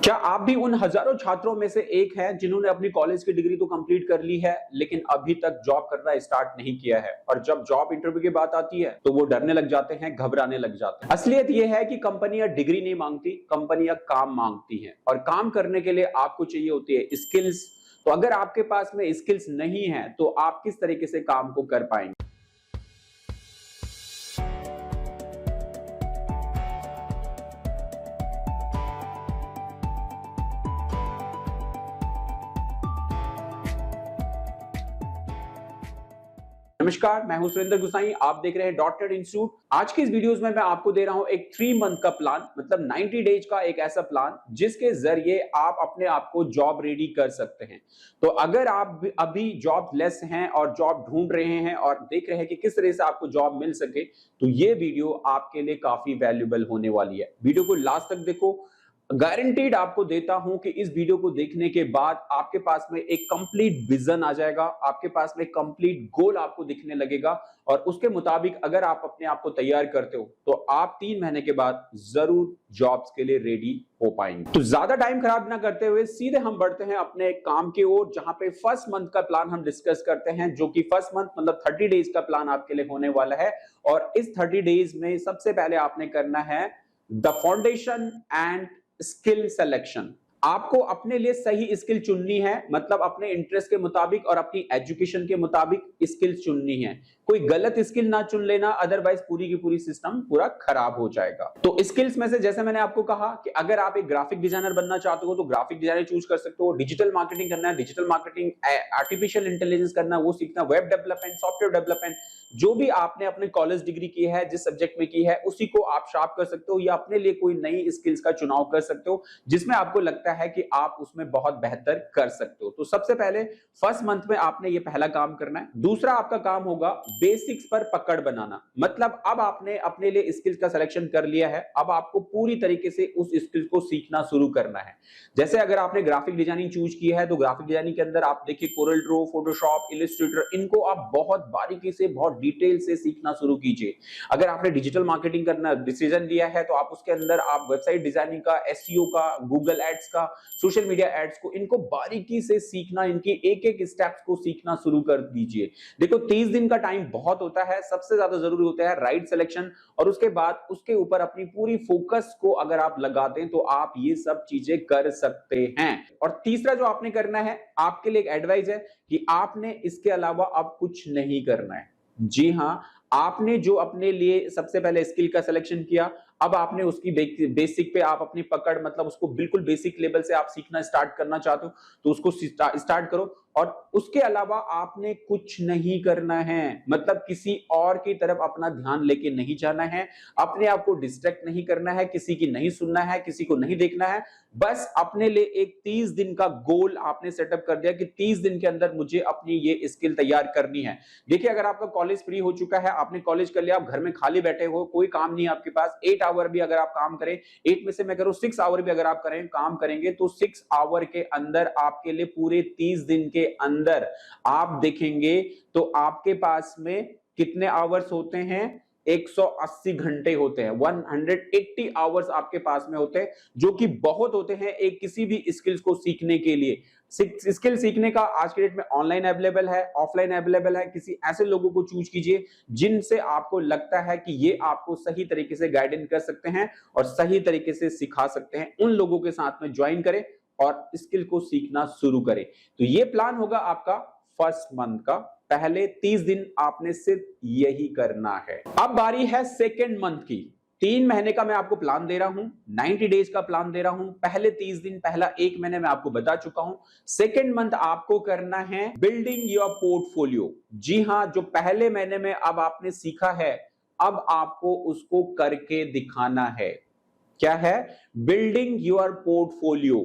क्या आप भी उन हजारों छात्रों में से एक हैं जिन्होंने अपनी कॉलेज की डिग्री तो कंप्लीट कर ली है लेकिन अभी तक जॉब करना स्टार्ट नहीं किया है और जब जॉब इंटरव्यू की बात आती है तो वो डरने लग जाते हैं, घबराने लग जाते हैं। असलियत ये है कि कंपनियां डिग्री नहीं मांगती, कंपनियां काम मांगती हैं और काम करने के लिए आपको चाहिए होती है स्किल्स। तो अगर आपके पास में स्किल्स नहीं है तो आप किस तरीके से काम को कर पाएंगे। नमस्कार, मैं हूं सुरेंद्र गुसाई। आप देख रहे हैं डॉट नेट इंस्टीट्यूट। आज की इस वीडियोस में मैं आपको दे रहा हूं एक 3 मंथ का प्लान, मतलब 90 डेज का एक ऐसा प्लान जिसके जरिए आप अपने आप को जॉब रेडी कर सकते हैं। तो अगर आप अभी जॉब लेस हैं और जॉब ढूंढ रहे हैं और देख रहे हैं कि किस तरह से आपको जॉब मिल सके, तो ये वीडियो आपके लिए काफी वैल्यूएबल होने वाली है। वीडियो को लास्ट तक देखो। गारंटीड आपको देता हूं कि इस वीडियो को देखने के बाद आपके पास में एक कंप्लीट विजन आ जाएगा, आपके पास में कंप्लीट गोल आपको दिखने लगेगा और उसके मुताबिक अगर आप अपने आप को तैयार करते हो तो आप 3 महीने के बाद जरूर जॉब्स के लिए रेडी हो पाएंगे। तो ज्यादा टाइम खराब ना करते हुए सीधे हम बढ़ते हैं अपने काम की ओर, जहां पे फर्स्ट मंथ का प्लान हम डिस्कस करते हैं, जो कि फर्स्ट मंथ मतलब 30 डेज का प्लान आपके लिए होने वाला है। और इस 30 डेज में सबसे पहले आपने करना है the foundation and skill selection. आपको अपने लिए सही स्किल चुननी है, मतलब अपने इंटरेस्ट के मुताबिक और अपनी एजुकेशन के मुताबिक स्किल चुननी है। कोई गलत स्किल ना चुन लेना, अदरवाइज पूरी की पूरी सिस्टम पूरा खराब हो जाएगा। तो स्किल्स में से जैसे मैंने आपको कहा कि अगर आप एक ग्राफिक डिजाइनर बनना चाहते हो तो ग्राफिक डिजाइनर चूज कर सकते हो। डिजिटल मार्केटिंग करना है, डिजिटल मार्केटिंग, आर्टिफिशियल इंटेलिजेंस करना है वो सीखना, वेब डेवलपमेंट, सॉफ्टवेयर डेवलपमेंट, जो भी आपने अपने कॉलेज डिग्री की है, जिस सब्जेक्ट में की है उसी को आप शार्प कर सकते हो या अपने लिए कोई नई स्किल्स का चुनाव कर सकते हो जिसमें आपको लगता है कि आप उसमें बहुत बेहतर कर सकते हो। तो सबसे पहले फर्स्ट मंथ में आपने ये पहला काम करना है। दूसरा आपका काम होगा बेसिक्स पर पकड़ बनाना, मतलब अब आपने अपने लिए स्किल्स का सिलेक्शन कर लिया है, अब आपको पूरी तरीके से उस स्किल्स को सीखना शुरू करना है। जैसे अगर आपने ग्राफिक डिजाइनिंग चूज की है तो ग्राफिक डिजाइनिंग के अंदर आप देखिए कोरल ड्रॉ, फोटोशॉप, इलस्ट्रेटर, इनको आप बहुत बारीकी से, बहुत डिटेल से सीखना शुरू कीजिए। अगर आपने डिजिटल मार्केटिंग करना डिसीजन लिया है तो आप उसके अंदर आप वेबसाइट डिजाइनिंग का, एसईओ का, गूगल एड्स का, सोशल मीडिया एड्स को, इनको बारीकी से सीखना, इनकी एक-एक स्टेप्स को सीखना शुरू कर दीजिए। देखो 30 दिन का टाइम बहुत होता है, सबसे ज्यादा जरूरी होता है राइट सिलेक्शन और उसके बाद उसके ऊपर अपनी पूरी फोकस को अगर आप लगा दें तो आप ये सब चीजें कर सकते हैं। और तीसरा जो आपने करना है, आपके लिए एक एडवाइस है कि आपने इसके अलावा अब कुछ नहीं करना है। जी हां, आपने जो अपने लिए सबसे पहले स्किल का सिलेक्शन किया, अब आपने उसकी बेसिक पे आप अपनी पकड़, मतलब उसको बिल्कुल बेसिक लेवल से आप सीखना स्टार्ट करना चाहते हो तो उसको स्टार्ट करो। और उसके अलावा आपने कुछ नहीं करना है, मतलब किसी और की तरफ अपना ध्यान लेके नहीं जाना है, अपने आप को डिस्ट्रैक्ट नहीं करना है, किसी की नहीं सुनना है, किसी को नहीं देखना है। बस अपने लिए एक 30 दिन का गोल आपने सेटअप कर दिया कि 30 दिन के अंदर मुझे अपनी ये स्किल तैयार करनी है। देखिए अगर आपका कॉलेज फ्री हो चुका है, आपने कॉलेज कर लिया, आप घर में खाली बैठे हो, कोई काम नहीं है आपके पास, 8 आवर भी अगर आप काम करें, 8 में से मैं करूं 6 आवर भी अगर आप करें, काम करेंगे तो 6 आवर के अंदर आपके लिए पूरे 30 दिन के अंदर आप देखेंगे तो आपके पास में कितने आवर्स होते हैं, 180 घंटे होते हैं, 180 आवर्स आपके पास में होते हैं, जो कि बहुत होते हैं एक किसी भी स्किल्स को सीखने के लिए। स्किल सीखने का आज के डेट में ऑनलाइन अवेलेबल है, ऑफलाइन अवेलेबल है। किसी ऐसे लोगों को चूज कीजिए जिनसे आपको लगता है कि ये आपको सही तरीके से गाइडेंस कर सकते हैं और सही तरीके से सिखा सकते हैं। उन लोगों के साथ में ज्वाइन करें और स्किल को सीखना शुरू करें। तो ये प्लान होगा आपका फर्स्ट मंथ का। पहले 30 दिन आपने सिर्फ यही करना है। अब बारी है सेकेंड मंथ की। 3 महीने का मैं आपको प्लान दे रहा हूं, 90 डेज का प्लान दे रहा हूं। पहले 30 दिन, पहला 1 महीने में आपको बता चुका हूं। सेकेंड मंथ आपको करना है बिल्डिंग योर पोर्टफोलियो। जी हां, जो पहले महीने में अब आपने सीखा है, अब आपको उसको करके दिखाना है। क्या है? Building your portfolio.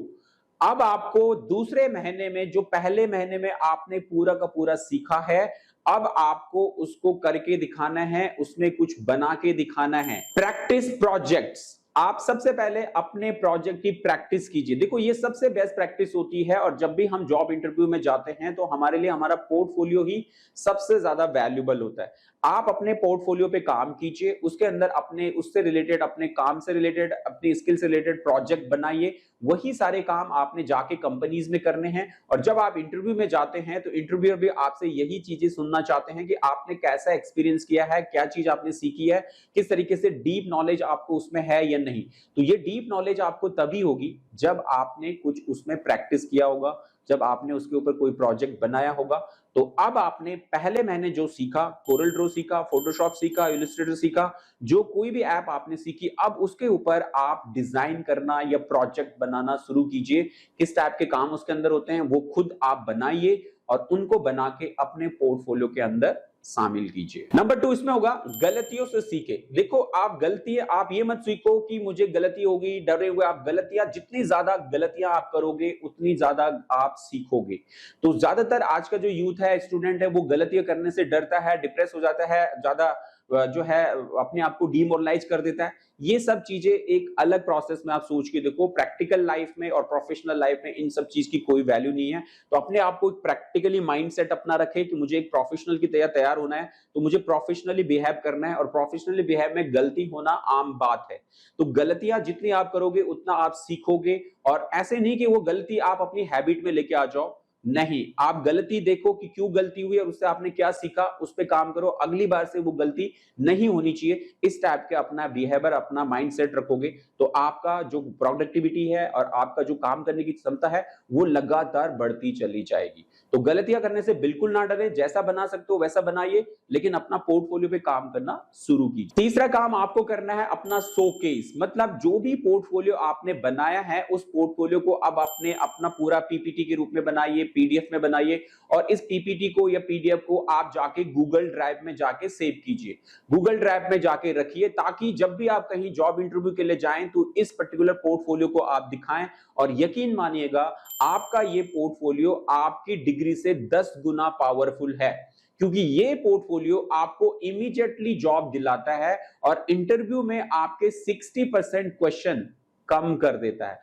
अब आपको दूसरे महीने में, जो पहले महीने में आपने पूरा का पूरा सीखा है, अब आपको उसको करके दिखाना है, उसमें कुछ बना के दिखाना है। Practice projects. आप सबसे पहले अपने प्रोजेक्ट की प्रैक्टिस कीजिए। देखो ये सबसे बेस्ट प्रैक्टिस होती है और जब भी हम जॉब इंटरव्यू में जाते हैं तो हमारे लिए हमारा पोर्टफोलियो ही सबसे ज्यादा वैल्यूएबल होता है। आप अपने पोर्टफोलियो पे काम कीजिए, उसके अंदर अपने उससे रिलेटेड, अपने काम से रिलेटेड, अपनी स्किल से रिलेटेड प्रोजेक्ट बनाइए। वही सारे काम आपने जाके कंपनीज में करने हैं और जब आप इंटरव्यू में जाते हैं तो इंटरव्यूअर भी आपसे यही चीजें सुनना चाहते हैं कि आपने कैसा एक्सपीरियंस किया है, क्या चीज आपने सीखी है, किस तरीके से डीप नॉलेज आपको उसमें है या नहीं। तो ये डीप नॉलेज आपको तभी होगी जब आपने कुछ उसमें प्रैक्टिस किया होगा, जब आपने उसके ऊपर कोई प्रोजेक्ट बनाया होगा। तो अब आपने पहले महीने जो सीखा, कोरल ड्रॉ सीखा, फोटोशॉप सीखा, इलस्ट्रेटर सीखा, जो कोई भी ऐप आपने सीखी, अब उसके ऊपर आप डिजाइन करना या प्रोजेक्ट बनाना शुरू कीजिए। किस टाइप के काम उसके अंदर होते हैं वो खुद आप बनाइए और उनको बना के अपने पोर्टफोलियो के अंदर शामिल कीजिए। नंबर 2 इसमें होगा गलतियों से सीखे। देखो, आप ये मत सीखो कि मुझे गलती होगी, डरे हुए। आप जितनी ज्यादा गलतियां आप करोगे उतनी ज्यादा आप सीखोगे। तो ज्यादातर आज का जो यूथ है, स्टूडेंट है, वो गलतियां करने से डरता है, डिप्रेस हो जाता है, ज्यादा जो है अपने आप को डीमोरलाइज कर देता है। ये सब चीजें एक अलग प्रोसेस में आप सोच के देखो। प्रैक्टिकल लाइफ में और प्रोफेशनल लाइफ में इन सब चीज की कोई वैल्यू नहीं है। तो अपने आप को प्रैक्टिकली माइंडसेट अपना रखे कि मुझे एक प्रोफेशनल की तरह तैयार होना है, तो मुझे प्रोफेशनली बिहेव करना है और प्रोफेशनली बिहेव में गलती होना आम बात है। तो गलतियां जितनी आप करोगे उतना आप सीखोगे। और ऐसे नहीं कि वो गलती आप अपनी हैबिट में लेके आ जाओ, नहीं, आप गलती देखो कि क्यों गलती हुई और उससे आपने क्या सीखा, उस पे काम करो। अगली बार से वो गलती नहीं होनी चाहिए। इस टाइप के अपना बिहेवियर, अपना माइंडसेट रखोगे तो आपका जो प्रोडक्टिविटी है और आपका जो काम करने की क्षमता है वो लगातार बढ़ती चली जाएगी। तो गलतियां करने से बिल्कुल ना डरे, जैसा बना सकते हो वैसा बनाइए, लेकिन अपना पोर्टफोलियो पे काम करना शुरू कीजिए। तीसरा काम आपको करना है अपना शोकेस, मतलब जो भी पोर्टफोलियो आपने बनाया है उस पोर्टफोलियो को अब अपना पूरा पीपीटी के रूप में बनाइए, पीडीएफ में बनाइए और इस पीपीटी को या पीडीएफ को आप जाके गूगल ड्राइव में जाके सेव कीजिए। गूगल ड्राइव में जाके रखिए ताकि जब भी आप कहीं जॉब इंटरव्यू के लिए जाएं तो इस पर्टिकुलर पोर्टफोलियो को आप दिखाएं। और यकीन मानिएगा, आपका ये पोर्टफोलियो आपकी डिग्री से 10 गुना पावरफुल है, क्योंकि ये पोर्टफोलियो आपको इमीडिएटली जॉब दिलाता है और इंटरव्यू में आपके 60% क्वेश्चन कम कर देता है।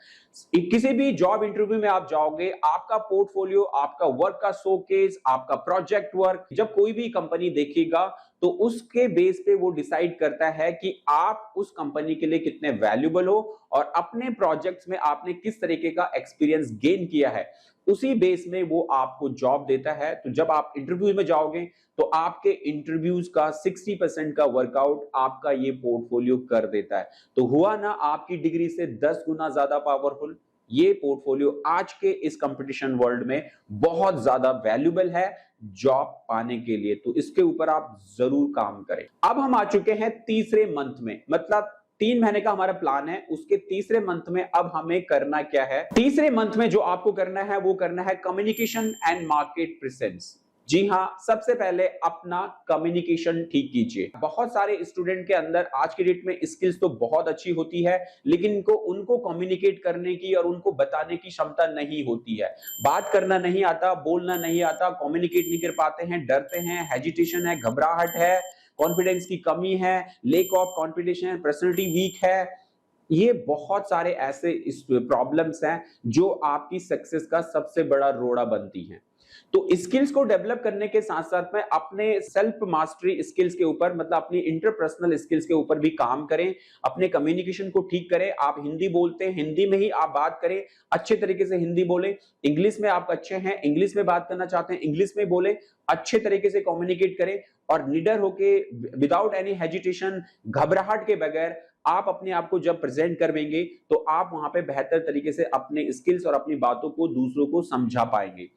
किसी भी जॉब इंटरव्यू में आप जाओगे, आपका पोर्टफोलियो, आपका वर्क का शोकेस, आपका प्रोजेक्ट वर्क, जब कोई भी कंपनी देखेगा तो उसके बेस पे वो डिसाइड करता है कि आप उस कंपनी के लिए कितने वैल्यूएबल हो और अपने प्रोजेक्ट्स में आपने किस तरीके का एक्सपीरियंस गेन किया है। उसी बेस में वो आपको जॉब देता है। तो जब आप इंटरव्यू में जाओगे तो आपके इंटरव्यूज का 60% का वर्कआउट आपका ये पोर्टफोलियो कर देता है। तो हुआ ना आपकी डिग्री से 10 गुना ज्यादा पावरफुल। ये पोर्टफोलियो आज के इस कंपटीशन वर्ल्ड में बहुत ज्यादा वैल्यूएबल है जॉब पाने के लिए। तो इसके ऊपर आप जरूर काम करें। अब हम आ चुके हैं तीसरे मंथ में, मतलब 3 महीने का हमारा प्लान है, उसके तीसरे मंथ में अब हमें करना क्या है। तीसरे मंथ में जो आपको करना है वो करना है कम्युनिकेशन एंड मार्केट प्रेजेंस। जी हां, सबसे पहले अपना कम्युनिकेशन ठीक कीजिए। बहुत सारे स्टूडेंट के अंदर आज की डेट में स्किल्स तो बहुत अच्छी होती है, लेकिन उनको कम्युनिकेट करने की और उनको बताने की क्षमता नहीं होती है। बात करना नहीं आता, बोलना नहीं आता, कम्युनिकेट नहीं कर पाते हैं, डरते हैं, हेजिटेशन है, घबराहट है, कॉन्फिडेंस की कमी है, lack of confidence, personality weak है। ये बहुत सारे ऐसे प्रॉब्लम्स हैं जो आपकी सक्सेस का सबसे बड़ा रोड़ा बनती हैं। तो स्किल्स को डेवलप करने के साथ साथ में अपने सेल्फ मास्टरी स्किल्स के ऊपर, मतलब अपनी इंटरपर्सनल स्किल्स के ऊपर भी काम करें। अपने कम्युनिकेशन को ठीक करें। आप हिंदी बोलते हैं, हिंदी में ही आप बात करें, अच्छे तरीके से हिंदी बोलें। इंग्लिश में आप अच्छे हैं, इंग्लिश में बात करना चाहते हैं, इंग्लिश में बोलें, अच्छे तरीके से कम्युनिकेट करें और निडर होके, विदाउट एनी हेजिटेशन, घबराहट के बगैर आप अपने आप को जब प्रेजेंट करेंगे तो आप वहां पे बेहतर तरीके से अपने स्किल्स और अपनी बातों को दूसरों को समझा पाएंगे।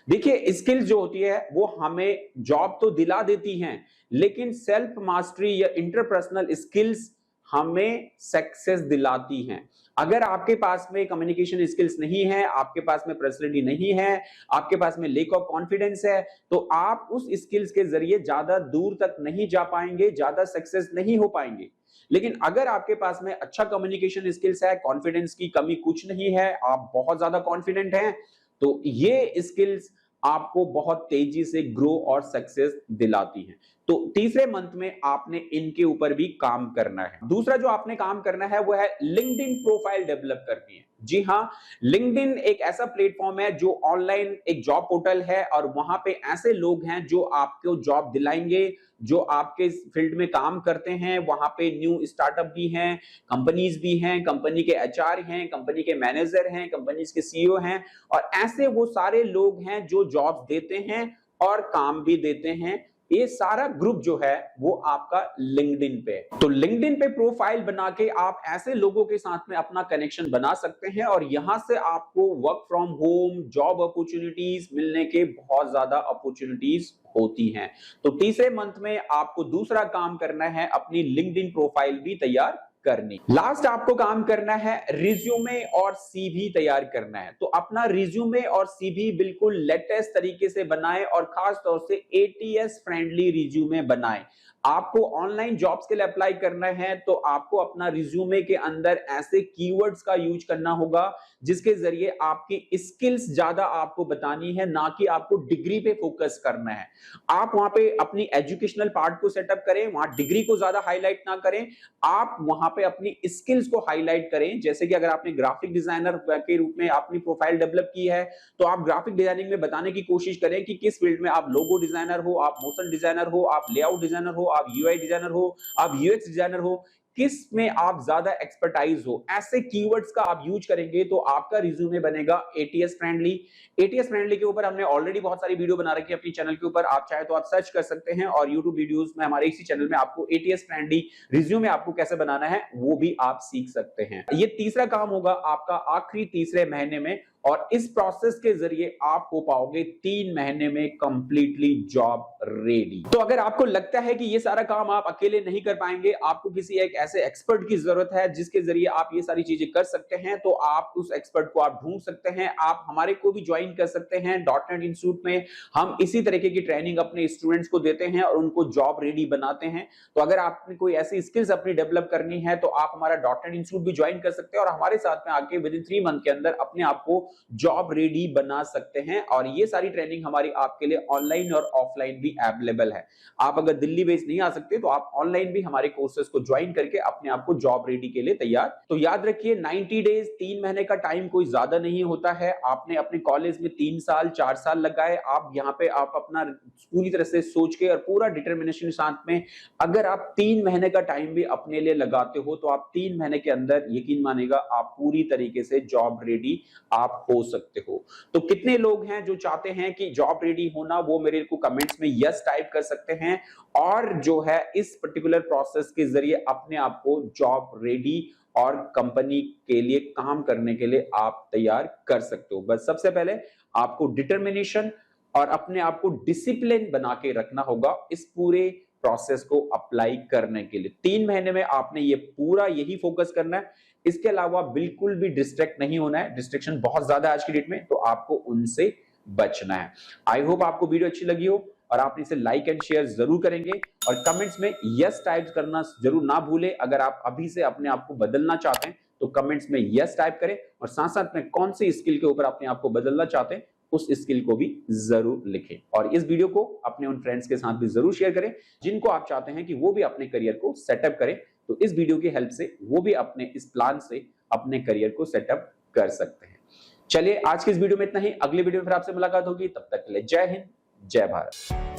देखिए, स्किल्स जो होती है वो हमें जॉब तो दिला देती हैं, लेकिन सेल्फ मास्टरी या इंटरपर्सनल स्किल्स हमें सक्सेस दिलाती हैं। अगर आपके पास में कम्युनिकेशन स्किल्स नहीं है, आपके पास में पर्सनैलिटी नहीं है, आपके पास में लैक ऑफ कॉन्फिडेंस है, तो आप उस स्किल्स के जरिए ज्यादा दूर तक नहीं जा पाएंगे, ज्यादा सक्सेस नहीं हो पाएंगे। लेकिन अगर आपके पास में अच्छा कम्युनिकेशन स्किल्स है, कॉन्फिडेंस की कमी कुछ नहीं है, आप बहुत ज्यादा कॉन्फिडेंट हैं, तो ये स्किल्स आपको बहुत तेजी से ग्रो और सक्सेस दिलाती हैं। तो तीसरे मंथ में आपने इनके ऊपर भी काम करना है। दूसरा जो आपने काम करना है वो है लिंक्डइन प्रोफाइल डेवलप करनी है। जी हाँ, लिंक्डइन एक ऐसा प्लेटफॉर्म है जो ऑनलाइन एक जॉब पोर्टल है और वहां पे ऐसे लोग हैं जो आपको जॉब दिलाएंगे, जो आपके फील्ड में काम करते हैं। वहां पे न्यू स्टार्टअप भी हैं, कंपनीज भी हैं, कंपनी के एचआर हैं, कंपनी के मैनेजर हैं, कंपनीज के सीईओ हैं और ऐसे वो सारे लोग हैं जो जॉब्स देते हैं और काम भी देते हैं। ये सारा ग्रुप जो है वो आपका लिंक्डइन पे। तो लिंक्डइन पे प्रोफाइल बना के आप ऐसे लोगों के साथ में अपना कनेक्शन बना सकते हैं और यहां से आपको work from home, job opportunities मिलने के बहुत ज्यादा अपॉर्चुनिटीज होती हैं। तो तीसरे मंथ में आपको दूसरा काम करना है, अपनी लिंक्डइन प्रोफाइल भी तैयार करनी। लास्ट आपको काम करना है रिज्यूमे और सीवी तैयार करना है। तो अपना रिज्यूमे और सीवी बिल्कुल लेटेस्ट तरीके से बनाएं और खास तौर से एटीएस फ्रेंडली रिज्यूमे बनाएं। आपको ऑनलाइन जॉब्स के लिए अप्लाई करना है तो आपको अपना रिज्यूमे के अंदर ऐसे कीवर्ड्स का यूज करना होगा जिसके जरिए आपकी स्किल्स ज्यादा आपको बतानी है, ना कि आपको डिग्री पे फोकस करना है। आप वहां पे अपनी एजुकेशनल पार्ट को सेटअप करें, वहां डिग्री को ज्यादा हाईलाइट ना करें, आप वहां पे अपनी स्किल्स को हाईलाइट करें। जैसे कि अगर आपने ग्राफिक डिजाइनर के रूप में अपनी प्रोफाइल डेवलप की है तो आप ग्राफिक डिजाइनिंग में बताने की कोशिश करें कि किस फील्ड में आप लोगो डिजाइनर हो, आप मोशन डिजाइनर हो, आप लेआउट डिजाइनर हो, आप यूआई डिजाइनर हो, आप यूएक्स डिजाइनर हो, किस में आप ज्यादा एक्सपर्टाइज हो। ऐसे कीवर्ड्स का आप यूज करेंगे तो आपका रिज्यूमे बनेगा एटीएस फ्रेंडली। एटीएस फ्रेंडली के ऊपर हमने ऑलरेडी बहुत सारी वीडियो बना रखी है अपनी चैनल के ऊपर, आप चाहे तो आप सर्च कर सकते हैं और यूट्यूब वीडियोस में हमारे इसी चैनल में आपको एटीएस फ्रेंडली रिज्यूमे आपको कैसे बनाना है वो भी आप सीख सकते हैं। ये तीसरा काम होगा आपका आखिरी तीसरे महीने में और इस प्रोसेस के जरिए आप हो पाओगे 3 महीने में कंप्लीटली जॉब रेडी। तो अगर आपको लगता है कि ये सारा काम आप अकेले नहीं कर पाएंगे, आपको किसी एक ऐसे एक्सपर्ट की जरूरत है जिसके जरिए आप ये सारी चीजें कर सकते हैं, तो आप उस एक्सपर्ट को आप ढूंढ सकते हैं। आप हमारे को भी ज्वाइन कर सकते हैं .NET इंस्टीट्यूट में। हम इसी तरीके की ट्रेनिंग अपने स्टूडेंट्स को देते हैं और उनको जॉब रेडी बनाते हैं। तो अगर आपने कोई ऐसी स्किल्स अपनी डेवलप करनी है तो आप हमारा .NET इंस्टीट्यूट भी ज्वाइन कर सकते हैं और हमारे साथ में आके विद इन 3 मंथ के अंदर अपने आप को जॉब रेडी बना सकते हैं। और ये सारी ट्रेनिंग हमारी आपके लिए ऑनलाइन और ऑफलाइन भी अवेलेबल है। आप अगर दिल्ली बेस्ड नहीं आ सकते तो आप ऑनलाइन भी हमारे कोर्सेज को ज्वाइन करके अपने आप को जॉब रेडी के लिए तैयार। तो याद रखिए 90 डेज 3 महीने का टाइम कोई ज्यादा नहीं होता है। आपने अपने कॉलेज में 3 साल 4 साल लगाए, आप यहाँ पे आप अपना पूरी तरह से सोच के और पूरा डिटर्मिनेशन साथ में अगर आप 3 महीने का टाइम भी अपने लिए लगाते हो तो आप 3 महीने के अंदर यकीन मानेगा आप पूरी तरीके से जॉब रेडी आप हो सकते हो। तो कितने लोग हैं जो चाहते हैं कि जॉब रेडी होना, वो मेरे को कमेंट्स में यस टाइप कर सकते हैं और जो है इस पर्टिकुलर प्रोसेस के जरिए अपने आप को जॉब रेडी और कंपनी के लिए काम करने के लिए आप तैयार कर सकते हो। बस सबसे पहले आपको डिटर्मिनेशन और अपने आप को डिसिप्लिन बना के रखना होगा इस पूरे प्रोसेस को अप्लाई करने के लिए। 3 महीने में आपने ये पूरा यही फोकस करना है। इसके अलावा बिल्कुल भी डिस्ट्रैक्ट नहीं होना है। डिस्ट्रैक्शन बहुत ज्यादा है आज की डेट में, तो आपको उनसे बचना है। आई होप आपको वीडियो अच्छी लगी हो और आप इसे लाइक एंड शेयर जरूर करेंगे और कमेंट्स में यस टाइप करना जरूर ना भूलें। अगर आप अभी से अपने आप को बदलना चाहते हैं तो कमेंट्स में यस टाइप करें और साथ साथ में कौन सी स्किल के ऊपर अपने आप को बदलना चाहते हैं उस स्किल को भी जरूर लिखें और इस वीडियो को अपने उन फ्रेंड्स के साथ भी जरूर शेयर करें जिनको आप चाहते हैं कि वो भी अपने करियर को सेटअप करें। तो इस वीडियो की हेल्प से वो भी अपने इस प्लान से अपने करियर को सेटअप कर सकते हैं। चलिए आज की इस वीडियो में इतना ही। अगले वीडियो में फिर आपसे मुलाकात होगी। तब तक के लिए जय हिंद, जय भारत।